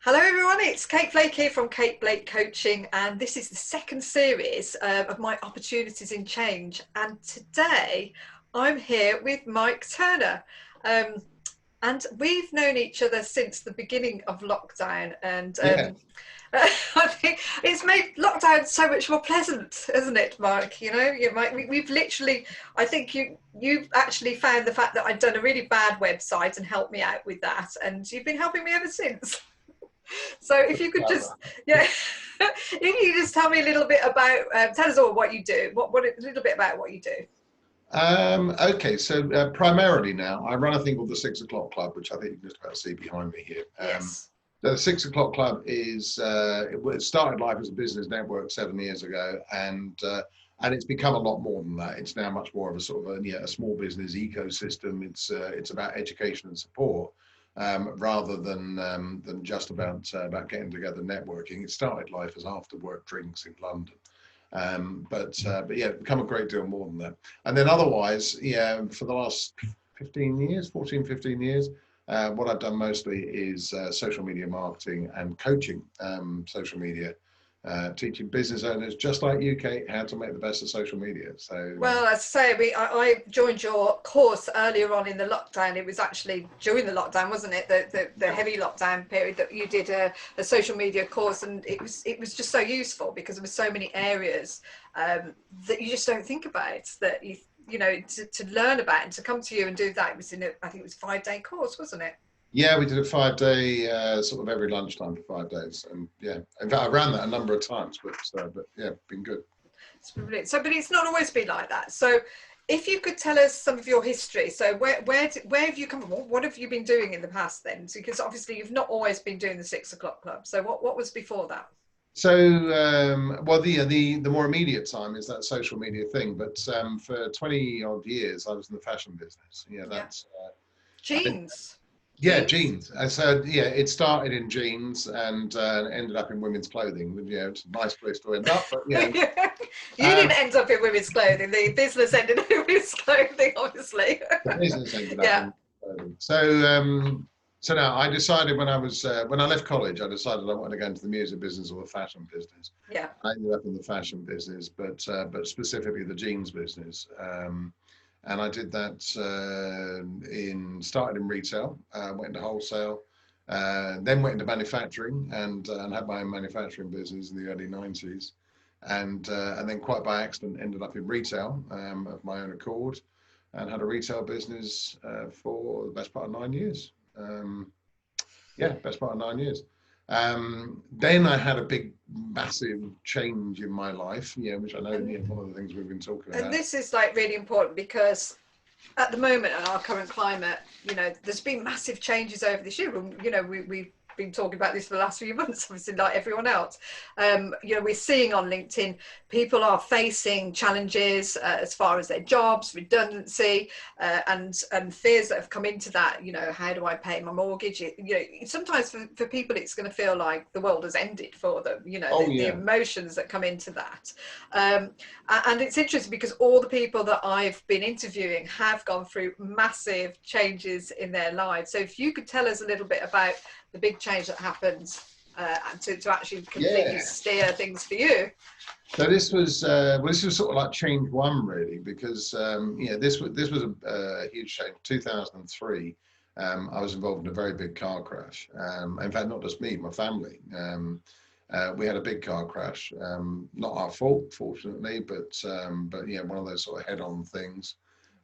Hello everyone, it's Kate Blake here from Kate Blake Coaching, and this is the second series of my opportunities in change. And today I'm here with Mike Turner. Um, and we've known each other since the beginning of lockdown, and Yeah, I think it's made lockdown so much more pleasant, isn't it, Mike? Mike, we've literally, I think you actually found the fact that I'd done a really bad website and helped me out with that, and you've been helping me ever since. So if you could just, yeah, if you just tell me a little bit about, tell us all what you do, what a little bit about what you do. okay, so primarily now, I run a thing called the 6 o'clock Club, which I think you can just about see behind me here. Yes. The 6 o'clock Club is, it started life as a business network 7 years ago, and it's become a lot more than that. It's now much more of a sort of a small business ecosystem. It's about education and support. Rather than just about getting together networking. It started life as after work drinks in London. But yeah, become a great deal more than that. And then otherwise, yeah, for the last 15 years, 14, 15 years, what I've done mostly is social media marketing and coaching social media, teaching business owners just like you, Kate, how to make the best of social media. So Well, as I say, I joined your course earlier on in the lockdown. It was actually during the lockdown, wasn't it? The heavy lockdown period that you did a social media course, and it was just so useful because there were so many areas that you just don't think about that to learn about and to come to you and do that. It was I think it was a 5-day course, wasn't it? yeah, we did a 5 day sort of every lunchtime for 5 days, and yeah, in fact, I ran that a number of times, but yeah, been good. It's brilliant. So, but it's not always been like that. So, if you could tell us some of your history, so where have you come from? What have you been doing in the past then? Because obviously you've not always been doing the 6 o'clock Club. So what was before that? So, well, the more immediate time is that social media thing. But for 20 odd years, I was in the fashion business. Yeah, Yeah, that's jeans, yeah, jeans. jeans. So yeah, it started in jeans and ended up in women's clothing. It's a nice place to end up. But You um, didn't end up in women's clothing. The business ended up in women's clothing, obviously. the business ended up Yeah, in clothing. So now I decided when I left college, I decided I wanted to go into the music business or the fashion business. yeah, I ended up in the fashion business, but specifically the jeans business. And I did that started in retail, went into wholesale, then went into manufacturing and had my own manufacturing business in the early 90s. And then quite by accident ended up in retail of my own accord and had a retail business for the best part of 9 years. Yeah, best part of 9 years. Then I had a big, massive change in my life, which I know, and one of the things we've been talking and about. this is like really important because at the moment in our current climate, there's been massive changes over this year. We've been talking about this for the last few months, obviously, like everyone else. We're seeing on LinkedIn, people are facing challenges as far as their jobs, redundancy, and fears that have come into that. How do I pay my mortgage? Sometimes for people, it's going to feel like the world has ended for them. Oh The yeah, emotions that come into that. And it's interesting because all the people that I've been interviewing have gone through massive changes in their lives. So if you could tell us a little bit about the big change that happened to actually completely yeah. steer things for you. So this was sort of like change one really, because this was a huge change. 2003, I was involved in a very big car crash. In fact, not just me, my family. We had a big car crash. Not our fault, fortunately, but yeah, one of those sort of head-on things.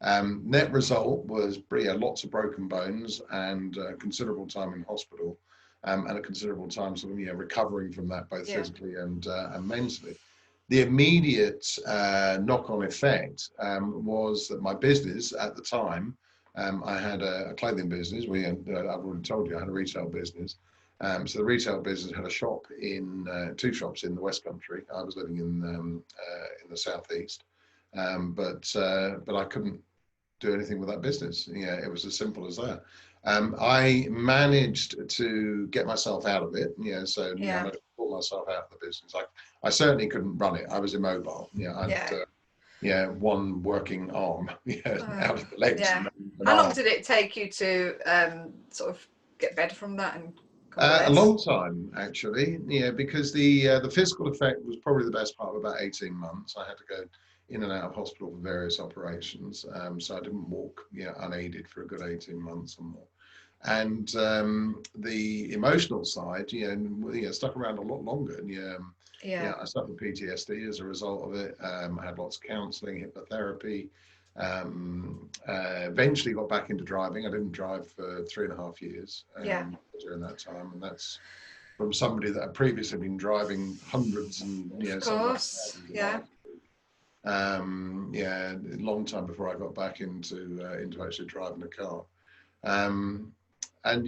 Net result was lots of broken bones and considerable time in hospital, and a considerable time sort of recovering from that both Yeah, physically and mentally. The immediate knock-on effect was that my business at the time, I had a clothing business. I've already told you I had a retail business. So the retail business had two shops in the West Country. I was living in the southeast, but I couldn't do anything with that business. Yeah, it was as simple as that. I managed to get myself out of it. So I yeah, managed to pull myself out of the business. I certainly couldn't run it. I was immobile. yeah. One working arm, out of the legs, Yeah. and an How long arm. did it take you to sort of get better from that and or A less? long time, actually, yeah, because the physical effect was probably the best part of about 18 months. I had to go in and out of hospital for various operations, so I didn't walk, unaided for a good 18 months or more. And the emotional side, stuck around a lot longer. Yeah. I suffered PTSD as a result of it. I had lots of counselling, hypnotherapy. Eventually got back into driving. I didn't drive for 3.5 years Yeah. during that time, and that's from somebody that had previously been driving hundreds and Of sometimes course. thousands of Yeah. miles. Yeah, a long time before I got back into actually driving a car. And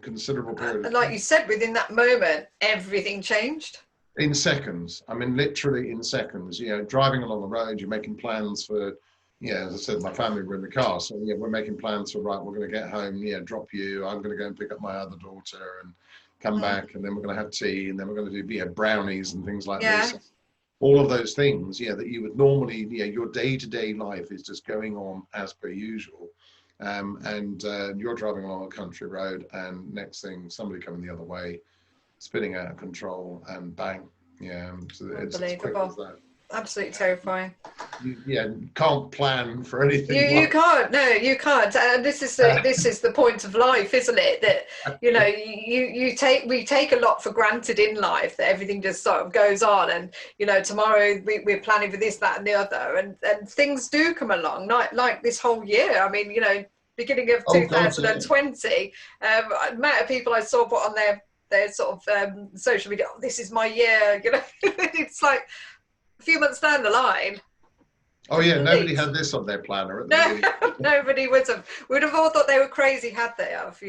considerable period And of like time. you said, within that moment, everything changed. In seconds. I mean, literally in seconds. Driving along the road, you're making plans for, as I said, my family were in the car, so we're making plans for, right, we're going to get home, drop you. I'm going to go and pick up my other daughter and come Mm. back, and then we're going to have tea, and then we're going to do brownies and things like Yeah. this. All of those things, that you would normally, your day-to-day life is just going on as per usual. And you're driving along a country road, and next thing, somebody coming the other way, spinning out of control, and bang. So it's as quick as Unbelievable. that. Absolutely terrifying. You can't plan for You anything you like can't. No, you can't. And this is the point of life, isn't it? That we take a lot for granted in life, that everything just sort of goes on, and tomorrow we're planning for this, that, and the other, and things do come along, like this whole year. I mean, beginning of Oh God, yeah. 2020, amount of people I saw put on their sort of social media, oh, this is my year. It's like a few months down the line. Oh yeah, nobody Complete. had this on their planner at the No, beginning. nobody would have all thought they were crazy had they have. So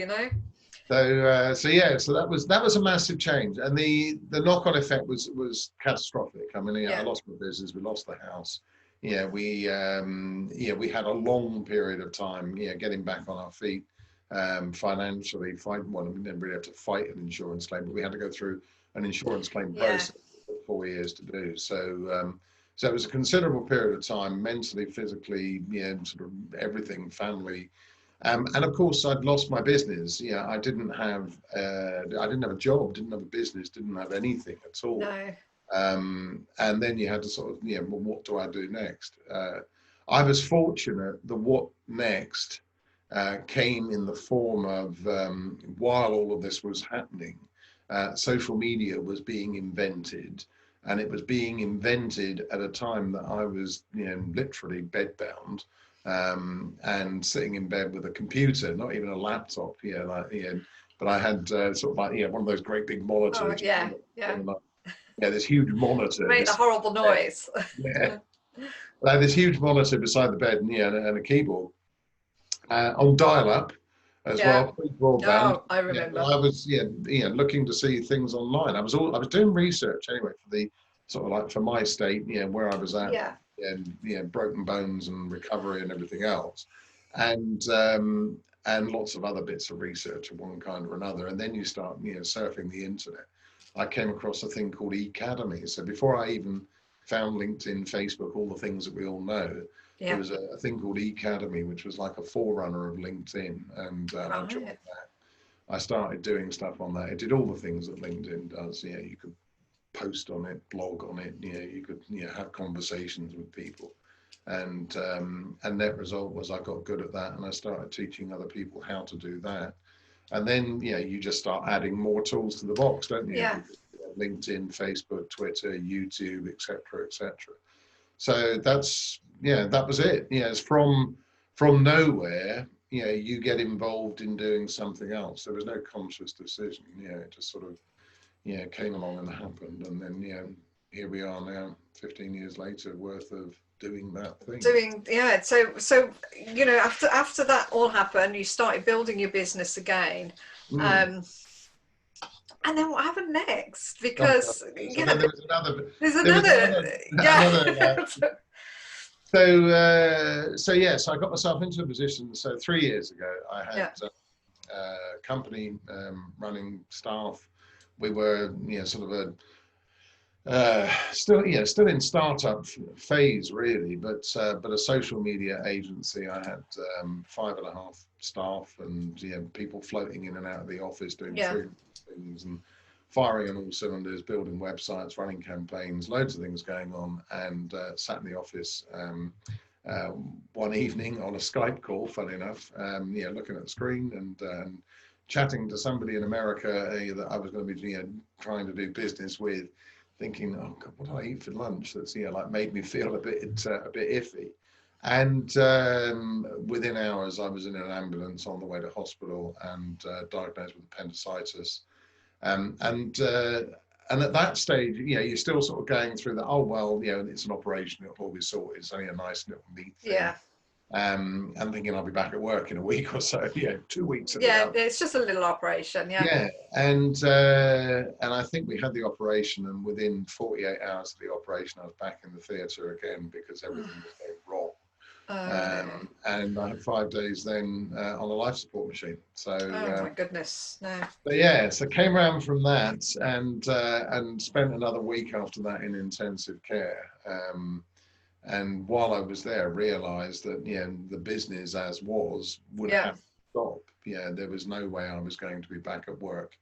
that was a massive change, and the knock-on effect was catastrophic. I mean, I Yeah. lost my business, we lost the house. We had a long period of time, getting back on our feet, financially. Well, we didn't really have to fight an insurance claim, but we had to go through an insurance claim Yeah. process for 4 years to do. So it was a considerable period of time, mentally, physically, sort of everything, family. And of course, I'd lost my business. I didn't have a job, didn't have a business, didn't have anything at all. No. And then you had to sort of, well, what do I do next? I was fortunate. The what next came in the form of, while all of this was happening, social media was being invented. And it was being invented at a time that I was, literally bedbound, and sitting in bed with a computer, not even a laptop. But I had sort of like one of those great big monitors. Oh yeah, yeah. This huge monitor. Made a horrible noise. Yeah, I had this huge monitor beside the bed, and a keyboard on dial-up as Yeah. well, pre-broadband. Oh, I remember. I was looking to see things online. I was doing research anyway for the sort of like for my state, where I was at, Yeah. and broken bones and recovery and everything else, and lots of other bits of research of one kind or another. And then you start surfing the internet. I came across a thing called Academy. So before I even found LinkedIn, Facebook, all the things that we all know, Yeah. there was a thing called Academy, which was like a forerunner of LinkedIn, and I joined that. I started doing stuff on that. It did all the things that LinkedIn does. You could post on it, blog on it. You could have conversations with people, and net result was I got good at that, and I started teaching other people how to do that. And then you just start adding more tools to the box, don't you? Yeah. LinkedIn, Facebook, Twitter, YouTube, etc., etc. So that was it. It's from nowhere. You get involved in doing something else. There was no conscious decision. It just sort of came along and happened, and then here we are now, 15 years later, worth of doing that thing. So after that all happened, you started building your business again. And then what happened next? Because there's another. Yeah. So yes, I got myself into a position. So 3 years ago, I had a company, running staff. We were sort of still in startup phase really, but a social media agency. I had 5.5 staff, and people floating in and out of the office doing things and firing on all cylinders, building websites, running campaigns, loads of things going on, and sat in the office one evening on a Skype call, funny enough, looking at the screen and chatting to somebody in America that I was going to be trying to do business with, thinking, oh God, what do I eat for lunch? That's like made me feel a bit iffy. And within hours, I was in an ambulance on the way to hospital and diagnosed with appendicitis. And at that stage, you're still sort of going through the, oh, well, it's an operation, it'll all be sorted. It's only a nice little neat thing. Yeah. I'm thinking I'll be back at work in a week or so, 2 weeks. It's just a little operation, yeah. Yeah, and I think we had the operation, and within 48 hours of the operation, I was back in the theatre again because everything was going wrong. And I had 5 days then on a life support machine. So oh my goodness, no. But yeah, so came around from that and spent another week after that in intensive care. And while I was there, realised that the business as was would have to stop. There was no way I was going to be back at work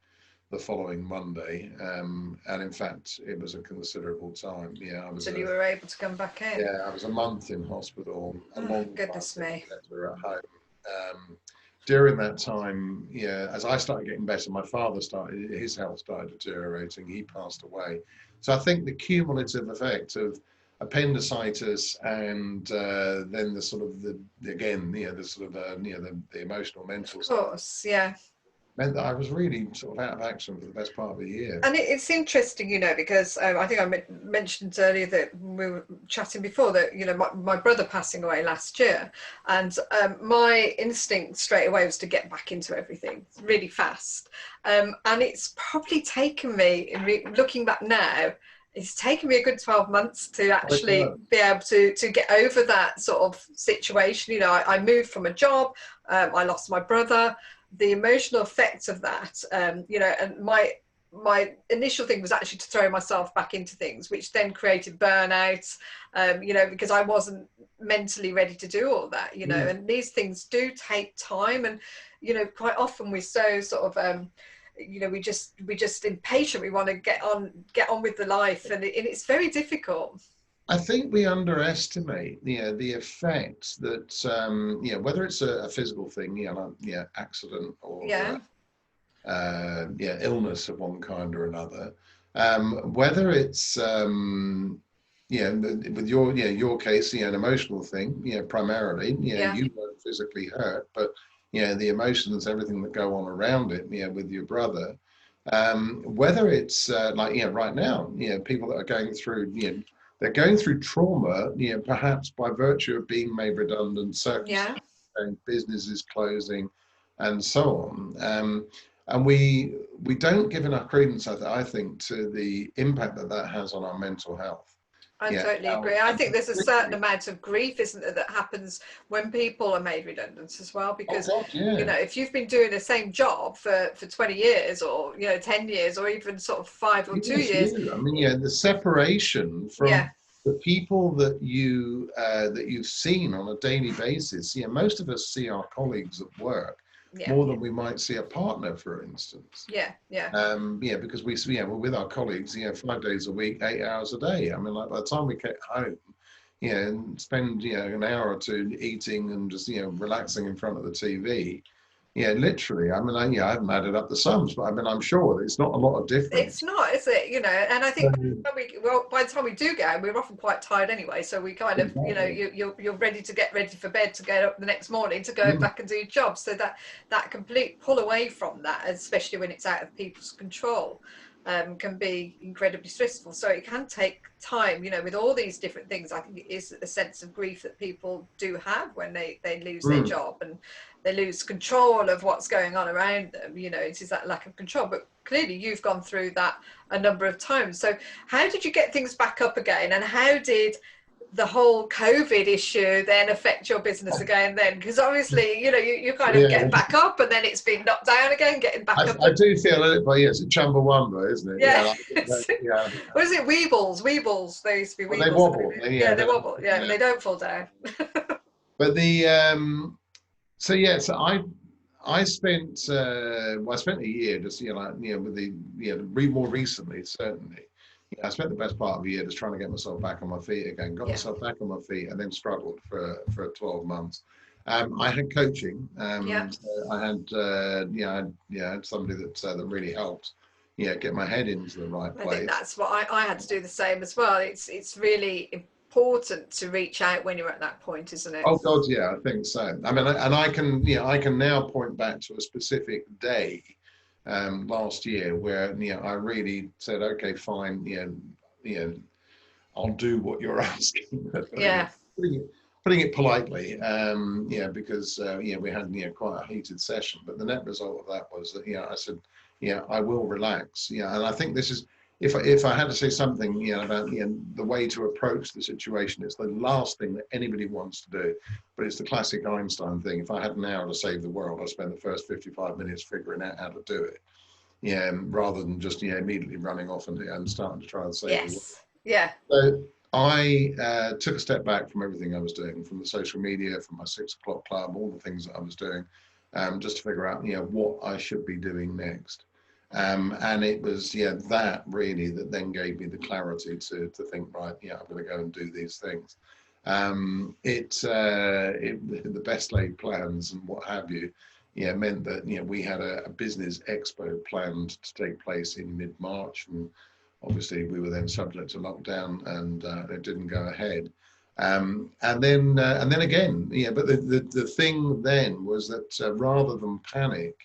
the following Monday, and in fact, it was a considerable time. So you were able to come back in. Yeah, I was a month in hospital. Goodness me. We were at home. During that time, as I started getting better, my father his health started deteriorating. He passed away. So I think the cumulative effect of appendicitis and then the sort of the emotional, mental stuff. Of course, yeah. Meant that I was really sort of out of action for the best part of a year. And it's interesting, because I think I mentioned earlier that we were chatting before that, my brother passing away last year, and my instinct straight away was to get back into everything really fast. And it's probably taken me, looking back now, it's taken me a good 12 months to actually be able to get over that sort of situation. I moved from a job, I lost my brother. The emotional effects of that, and my initial thing was actually to throw myself back into things, which then created burnout, because I wasn't mentally ready to do all that, and these things do take time. And, quite often we're so sort of, we just impatient. We want to get on with the life, and it's very difficult. I think we underestimate, the effect that, whether it's a physical thing, accident or, illness of one kind or another, whether it's, with your case, an emotional thing, primarily, you weren't physically hurt, but, the emotions, everything that go on around it, with your brother, whether it's right now, people that are going through, they're going through trauma, perhaps by virtue of being made redundant, and businesses closing, and so on. And we don't give enough credence, I think, to the impact that has on our mental health. I totally agree. I think there's a certain amount of grief, isn't there, that happens when people are made redundant as well, because if you've been doing the same job for 20 years or 10 years or even sort of 5 or 2 years, I mean, the separation from the people that you've seen on a daily basis. most of us see our colleagues at work more than we might see a partner, for instance. Because we're with our colleagues 5 days a week, 8 hours a day. I mean, like, by the time we get home, and spend an hour or two eating and just relaxing in front of the TV. Literally. I mean, I haven't added up the sums, but I mean, I'm sure it's not a lot of difference. It's not, is it? And I think by the time we do go, we're often quite tired anyway. So we kind of, you're ready to get ready for bed to get up the next morning to go back and do your job. So that complete pull away from that, especially when it's out of people's control, can be incredibly stressful. So it can take time, with all these different things. I think it is a sense of grief that people do have when they lose their job and they lose control of what's going on around them. It is that lack of control. But clearly you've gone through that a number of times. So how did you get things back up again, and how did the whole COVID issue then affect your business again then? Because obviously, you kind of get back up and then it's been knocked down again, getting back up. I do feel a little bit, it's a Chumbawamba, isn't it? Yeah. What is it? Weebles. They used to be Weebles. Well, they wobble. They wobble. Yeah, they don't fall down. But so I spent well, I spent a year just like with the more recently certainly. I spent the best part of a year just trying to get myself back on my feet again. Got Yeah. myself back on my feet, and then struggled for 12 months. I had coaching. Yeah. I had I had somebody that really helped get my head into the right I think place. that's what I had to do the same as well. It's really important to reach out when you're at that point, isn't it? Oh God, yeah, I think so. I mean, and I can now point back to a specific day last year where I really said, okay, fine, I'll do what you're asking. Yeah. Putting it politely, because we had quite a heated session. But the net result of that was that I said, I will relax. And I think this is if I had to say something about the way to approach the situation, it's the last thing that anybody wants to do. But it's the classic Einstein thing. If I had an hour to save the world, I'd spend the first 55 minutes figuring out how to do it. Rather than just immediately running off and starting to try and save the world. Yes. Yeah. So I took a step back from everything I was doing, from the social media, from my 6 o'clock club, all the things that I was doing, just to figure out, what I should be doing next. And it was, that really that then gave me the clarity to think, right, I'm going to go and do these things. The best laid plans and what have you, meant that, we had a business expo planned to take place in mid-March, and obviously we were then subject to lockdown, and it didn't go ahead. And then again, but the thing then was that rather than panic,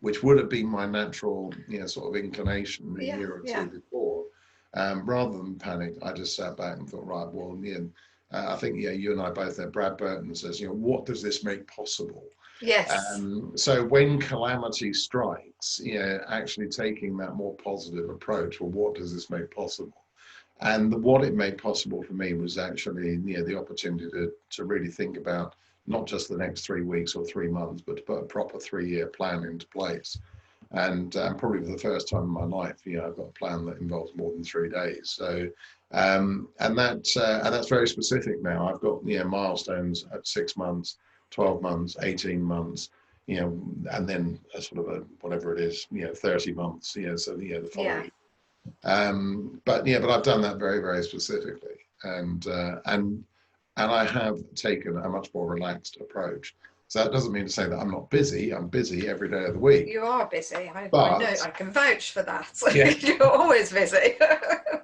which would have been my natural, sort of inclination a year or two before, rather than panic, I just sat back and thought, right, well, I think, you and I both know, Brad Burton says, what does this make possible? Yes. So when calamity strikes, actually taking that more positive approach, well, what does this make possible? And what it made possible for me was actually, the opportunity to really think about not just the next 3 weeks or 3 months, but to put a proper 3-year plan into place. And probably for the first time in my life, I've got a plan that involves more than 3 days. So, and that's very specific now. I've got milestones at 6 months, 12 months, 18 months, and then a sort of a whatever it is, 30 months, so the following. But I've done that very, very specifically, and I have taken a much more relaxed approach. So that doesn't mean to say that I'm not busy. I'm busy every day of the week. You are busy. I know. I can vouch for that. Yeah. You're always busy.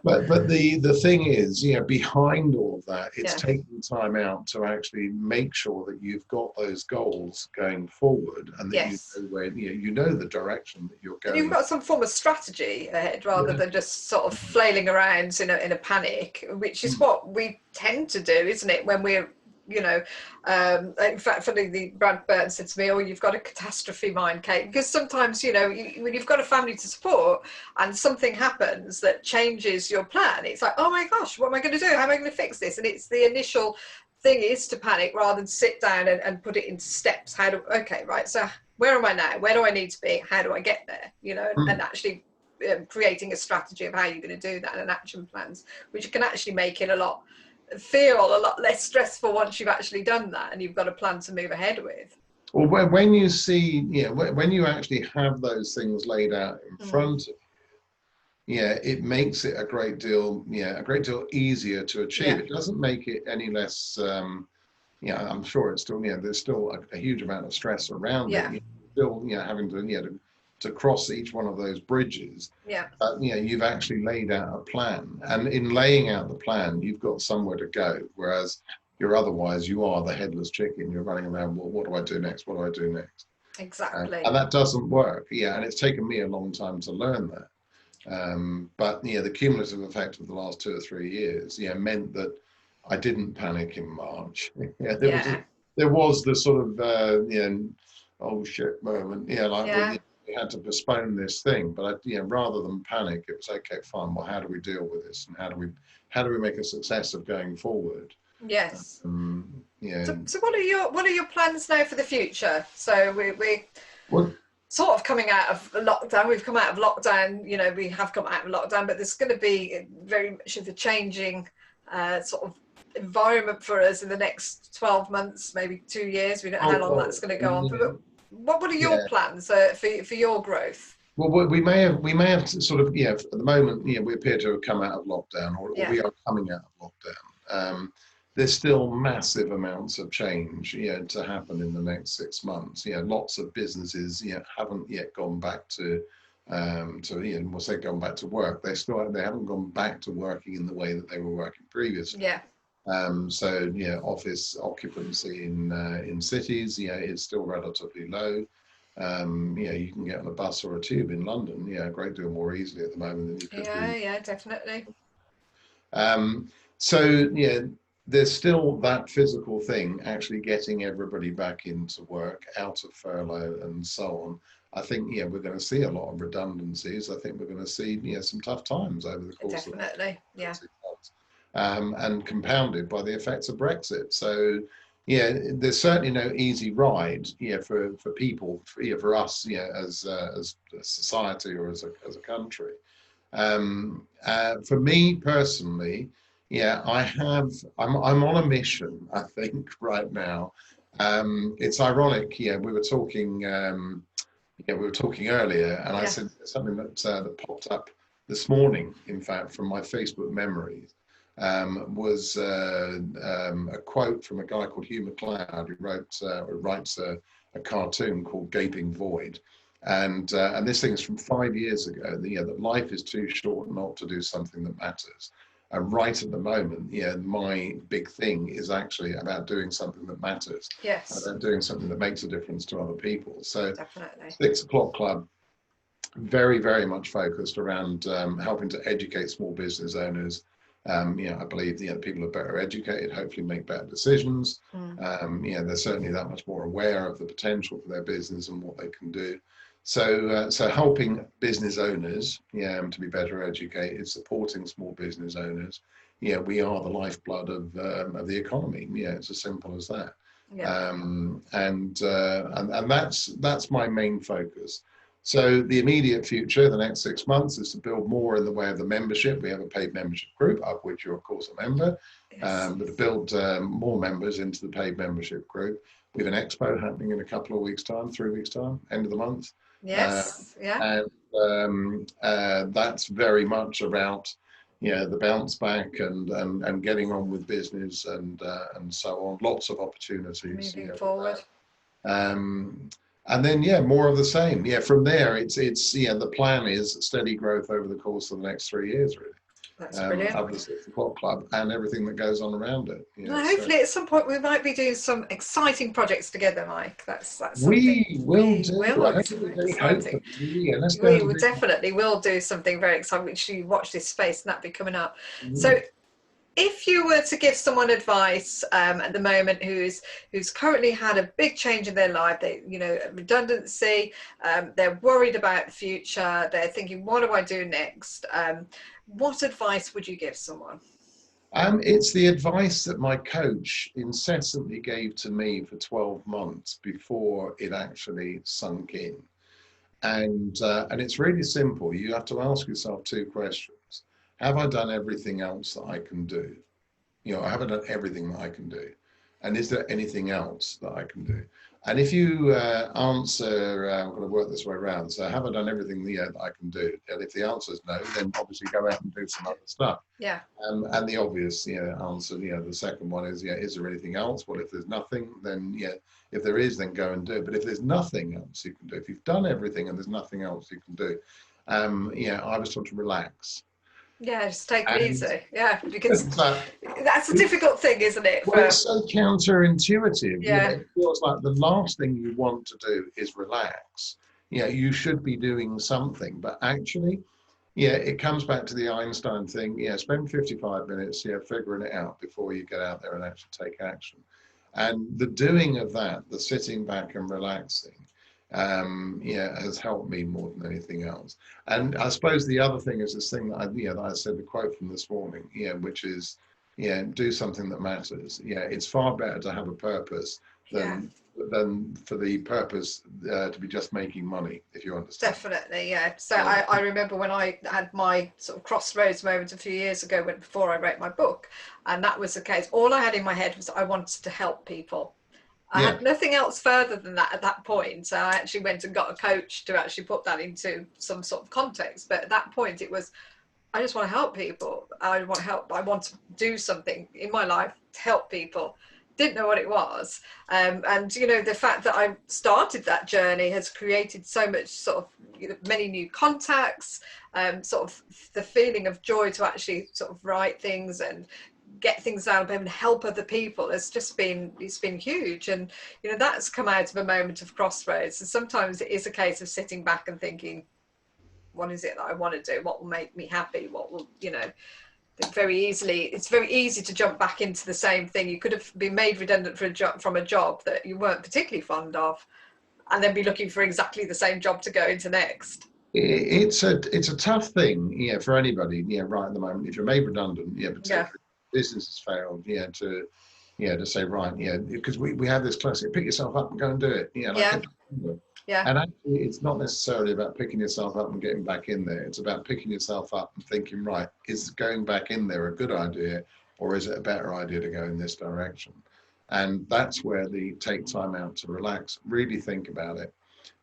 But the thing is, behind all of that, it's taking time out to actually make sure that you've got those goals going forward, and that you know where you know the direction that you're going. And you've got some form of strategy ahead, rather than just sort of flailing around in a panic, which is what we tend to do, isn't it? When we're in fact, funny, the Brad Burton said to me, "Oh, you've got a catastrophe mind, Kate," because sometimes, when you've got a family to support and something happens that changes your plan, it's like, oh my gosh, what am I going to do? How am I going to fix this? And it's the initial thing is to panic rather than sit down and put it into steps. Okay, right, so where am I now? Where do I need to be? How do I get there? And actually creating a strategy of how you're going to do that, and action plans, which can actually make it feel a lot less stressful once you've actually done that and you've got a plan to move ahead with. Well, when you see, when you actually have those things laid out in front of you, it makes it a great deal easier to achieve. It doesn't make it any less, I'm sure it's still, there's still a huge amount of stress around it. You're still, having to cross each one of those bridges. You've actually laid out a plan, and in laying out the plan, you've got somewhere to go. Whereas you are the headless chicken. You're running around. Well, what do I do next? What do I do next? Exactly. And that doesn't work. And it's taken me a long time to learn that. But the cumulative effect of the last 2 or 3 years, meant that I didn't panic in March. There was the sort of oh shit moment. We had to postpone this thing, but rather than panic, it was okay, fine. Well, how do we deal with this, and how do we make a success of going forward? Yes. So what are your plans now for the future? So we sort of coming out of lockdown. We've come out of lockdown. We have come out of lockdown, but there's going to be very much of a changing sort of environment for us in the next 12 months, maybe 2 years. We don't know how long that's going to go on for. What are your Yeah. plans for your growth? Well, we may have sort of, yeah, at the moment, yeah, we appear to have come out of lockdown, or Yeah, we are coming out of lockdown. There's still massive amounts of change, to happen in the next 6 months. Lots of businesses, haven't yet gone back we'll say gone back to work. They haven't gone back to working in the way that they were working previously. yeah, So office occupancy in cities, is still relatively low. You can get on a bus or a tube in London, a great deal more easily at the moment than you could do. yeah, definitely. Um, so there's still that physical thing, actually getting everybody back into work, out of furlough and so on. I think we're going to see a lot of redundancies. I think we're going to see some tough times over the course of the Definitely, yeah. next 6 months, and compounded by the effects of Brexit. So there's certainly no easy ride, for people, for us, as a society or as a country. For me personally, I'm on a mission, I think, right now. It's ironic, we were talking earlier, and I Yeah. said something that popped up this morning, in fact, from my Facebook memories, was a quote from a guy called Hugh MacLeod, who writes a cartoon called Gaping Void. And this thing is from 5 years ago. That life is too short not to do something that matters. And right at the moment, my big thing is actually about doing something that matters, Yes, about doing something that makes a difference to other people. So, definitely. 6 o'clock Club, very, very much focused around helping to educate small business owners. I believe people are better educated, hopefully make better decisions. They're certainly that much more aware of the potential for their business and what they can do. So helping business owners, to be better educated, supporting small business owners. We are the lifeblood of the economy. It's as simple as that. Yeah. And that's my main focus. So the immediate future, the next 6 months, is to build more in the way of the membership. We have a paid membership group, of which you're of course a member, Yes. but to build more members into the paid membership group. We have an expo happening in a couple of weeks' time, 3 weeks' time, end of the month. Yes. Yeah. And that's very much about the bounce back and getting on with business and so on. Lots of opportunities. Moving With forward. that. And then more of the same. From there, it's the plan is steady growth over the course of the next 3 years, really. That's brilliant. Of the 6 o'clock Club and everything that goes on around it. Well, hopefully at some point we might be doing some exciting projects together, Mike. That's something We will we do. will. I hope It's we very do. exciting. Hopefully, let's go We to will the definitely will do something very exciting. Which you watch this space and that be coming up. So, big. if you were to give someone advice at the moment who's currently had a big change in their life, they redundancy, they're worried about the future, they're thinking, what do I do next? What advice would you give someone? It's the advice that my coach incessantly gave to me for 12 months before it actually sunk in. And it's really simple. You have to ask yourself 2 questions. Have I done everything else that I can do? Have I done everything that I can do? And is there anything else that I can do? And if you answer, I'm going to work this way around. So have I done everything that I can do? And if the answer is no, then obviously go out and do some other stuff. Yeah. And the obvious answer, the second one is, is there anything else? Well, if there's nothing, then if there is, then go and do it. But if there's nothing else you can do, if you've done everything and there's nothing else you can do, I was taught to relax. Yeah, just take it And easy. Yeah, because so, that's a difficult thing, isn't it? well, it's so counterintuitive. Yeah. It feels like the last thing you want to do is relax. You should be doing something, but actually, it comes back to the Einstein thing. Spend 55 minutes, figuring it out before you get out there and actually take action. And the doing of that, the sitting back and relaxing, has helped me more than anything else. And I suppose the other thing is this thing that I said, the quote from this morning, which is, do something that matters. It's far better to have a purpose than for the purpose to be just making money, if you understand. Definitely, yeah. So I remember when I had my sort of crossroads moment a few years ago before I wrote my book, and that was the case. All I had in my head was I wanted to help people. I had nothing else further than that at that point. So I actually went and got a coach to actually put that into some sort of context. But at that point, it was, I just want to help people. I want to help. I want to do something in my life to help people. Didn't know what it was. And, you know, the fact that I started that journey has created so much sort of, you know, many new contacts, sort of the feeling of joy to actually sort of write things and get things down and help other people. It's been huge. And, you know, that's come out of a moment of crossroads. And sometimes it is a case of sitting back and thinking, what is it that I want to do? What will make me happy? What will, you know, it's very easy to jump back into the same thing. You could have been made redundant from a job that you weren't particularly fond of, and then be looking for exactly the same job to go into next. It's a tough thing, yeah, for anybody, yeah, right at the moment. If you're made redundant, yeah, particularly business has failed, yeah, to say, right, yeah, because we have this classic, pick yourself up and go and do it, yeah, like Yeah. and actually, it's not necessarily about picking yourself up and getting back in there. It's about picking yourself up and thinking, right, is going back in there a good idea, or is it a better idea to go in this direction? And that's where the take time out to relax, really think about it.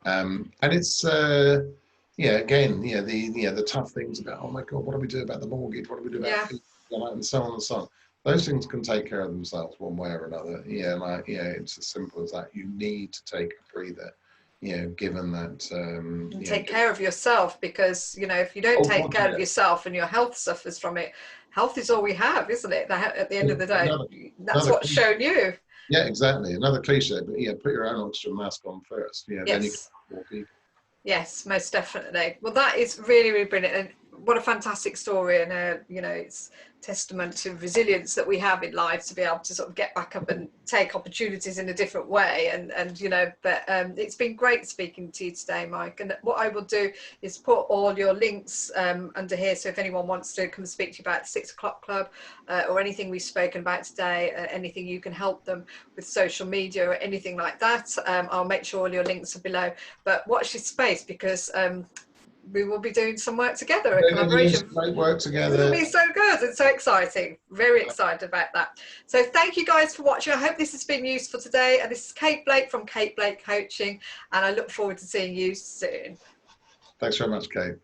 And it's yeah, again, yeah, the tough things about, oh my God, what do we do about the mortgage? What do we do about food? And so on and so on. Those things can take care of themselves one way or another. Yeah, like, yeah, it's as simple as that. You need to take a breather, you know, given that. And take care of yourself, because, you know, if you don't take care of yourself and your health suffers from it, health is all we have, isn't it? At the end of the day, that's what's shown you. Yeah, exactly. Another cliche, but yeah, put your own oxygen mask on first. Yeah, then you can help more people. Yes, most definitely. Well, that is really, really brilliant. And what a fantastic story. And, you know, it's testament to resilience that we have in life to be able to sort of get back up and take opportunities in a different way. And you know, but it's been great speaking to you today, Mike. And what I will do is put all your links under here. So if anyone wants to come and speak to you about the 6 o'clock club or anything we've spoken about today, anything you can help them with social media or anything like that, I'll make sure all your links are below. But watch this space, because we will be doing some work together, a collaboration. Great work together. It'll be so good and so exciting. Very excited about that. So thank you guys for watching. I hope this has been useful today. And this is Kate Blake from Kate Blake Coaching, and I look forward to seeing you soon. Thanks very much, Kate.